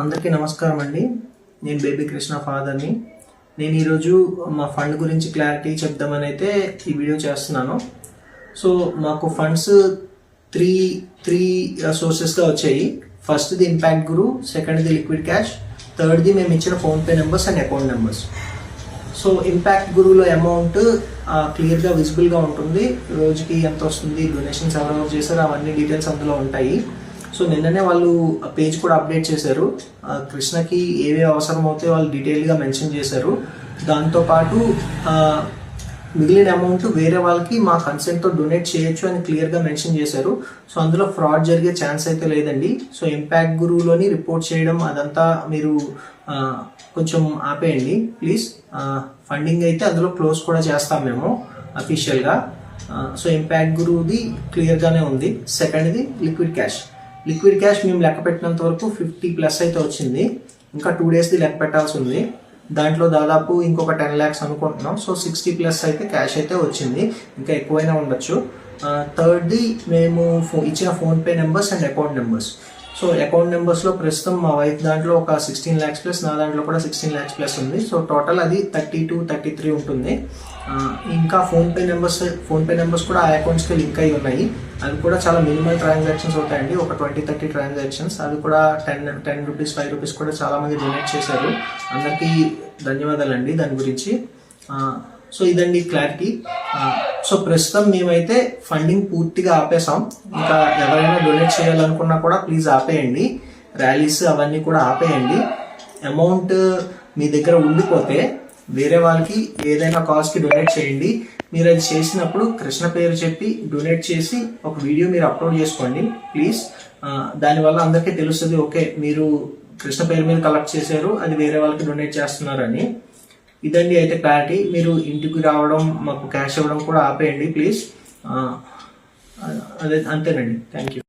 అందరికీ నమస్కారం అండి. నేను బేబీ కృష్ణ ఫాదర్ని. నేను ఈరోజు మా ఫండ్ గురించి క్లారిటీ చెప్దామని అయితే ఈ వీడియో చేస్తున్నాను. సో మాకు ఫండ్స్ త్రీ సోర్సెస్గా వచ్చాయి. ఫస్ట్ది ఇంపాక్ట్ గురు, సెకండ్ది లిక్విడ్ క్యాష్, థర్డ్ది మేము ఇచ్చిన PhonePe numbers and account numbers. So impact గురులో అమౌంట్ క్లియర్గా విజిబుల్గా ఉంటుంది. రోజుకి ఎంత వస్తుంది, డొనేషన్స్ ఎవరెవరు చేశారు, అవన్నీ డీటెయిల్స్ అందులో ఉంటాయి. సో నిన్ననే వాళ్ళు పేజ్ కూడా అప్డేట్ చేశారు. కృష్ణకి ఏవే అవసరం అవుతాయో వాళ్ళు డీటెయిల్గా మెన్షన్ చేశారు. దాంతోపాటు మిగిలిన అమౌంట్ వేరే వాళ్ళకి మా కన్సెంట్తో డొనేట్ చేయొచ్చు అని క్లియర్గా మెన్షన్ చేశారు. సో అందులో ఫ్రాడ్ జరిగే ఛాన్స్ అయితే లేదండి. సో ఇంపాక్ట్ గురువులోని రిపోర్ట్ చేయడం అదంతా మీరు కొంచెం ఆపేయండి ప్లీజ్. ఫండింగ్ అయితే అందులో క్లోజ్ కూడా చేస్తాం మేము అఫీషియల్గా. సో ఇంపాక్ట్ గురువుది క్లియర్గానే ఉంది. సెకండ్ది లిక్విడ్ క్యాష్. లిక్విడ్ క్యాష్ మేము లెక్క పెట్టినంత వరకు 50+ అయితే వచ్చింది. ఇంకా 2 డేస్ది లెక్క పెట్టాల్సి ఉంది. దాంట్లో దాదాపు ఇంకొక 10 lakhs అనుకుంటున్నాం. సో 60+ అయితే క్యాష్ అయితే వచ్చింది. ఇంకా ఎక్కువైనా ఉండొచ్చు. థర్డ్ది మేము ఇచ్చిన PhonePe numbers and account numbers. So account నెంబర్స్లో ప్రస్తుతం మా వైఫ్ దాంట్లో ఒక 16 lakhs+, నా దాంట్లో కూడా 16 lakhs+ ఉంది. సో టోటల్ అది 32-33 ఉంటుంది. ఇంకా ఫోన్పే నెంబర్స్ కూడా ఆ అకౌంట్స్కి లింక్ అయి ఉన్నాయి. అవి కూడా చాలా మినిమల్ ట్రాన్సాక్షన్స్ అవుతాయండి, ఒక 20-30 ట్రాన్సాక్షన్స్. అది కూడా 10 రూపీస్ 5 రూపీస్ కూడా చాలామంది డొనేట్ చేశారు. అందరికీ ధన్యవాదాలండి దాని గురించి. సో ఇదండి క్లారిటీ. సో ప్రస్తుతం మేమైతే ఫండింగ్ పూర్తిగా ఆపేసాం. ఇంకా ఎవరైనా డొనేట్ చేయాలనుకున్నా కూడా ప్లీజ్ ఆపేయండి. ర్యాలీస్ అవన్నీ కూడా ఆపేయండి. అమౌంట్ మీ దగ్గర ఉండిపోతే వేరే వాళ్ళకి ఏదైనా కాజ్కి డొనేట్ చేయండి. మీరు అది చేసినప్పుడు కృష్ణ పేరు చెప్పి డొనేట్ చేసి ఒక వీడియో మీరు అప్లోడ్ చేసుకోండి ప్లీజ్. దానివల్ల అందరికీ తెలుస్తుంది, ఓకే మీరు కృష్ణ పేరు మీద కలెక్ట్ చేశారు, అది వేరే వాళ్ళకి డొనేట్ చేస్తున్నారని. ఇదండి అయితే క్లారిటీ. మీరు ఇంటికి రావడం, మాకు క్యాష్ ఇవ్వడం కూడా ఆపేయండి ప్లీజ్. అదే అంతేనండి. Thank you.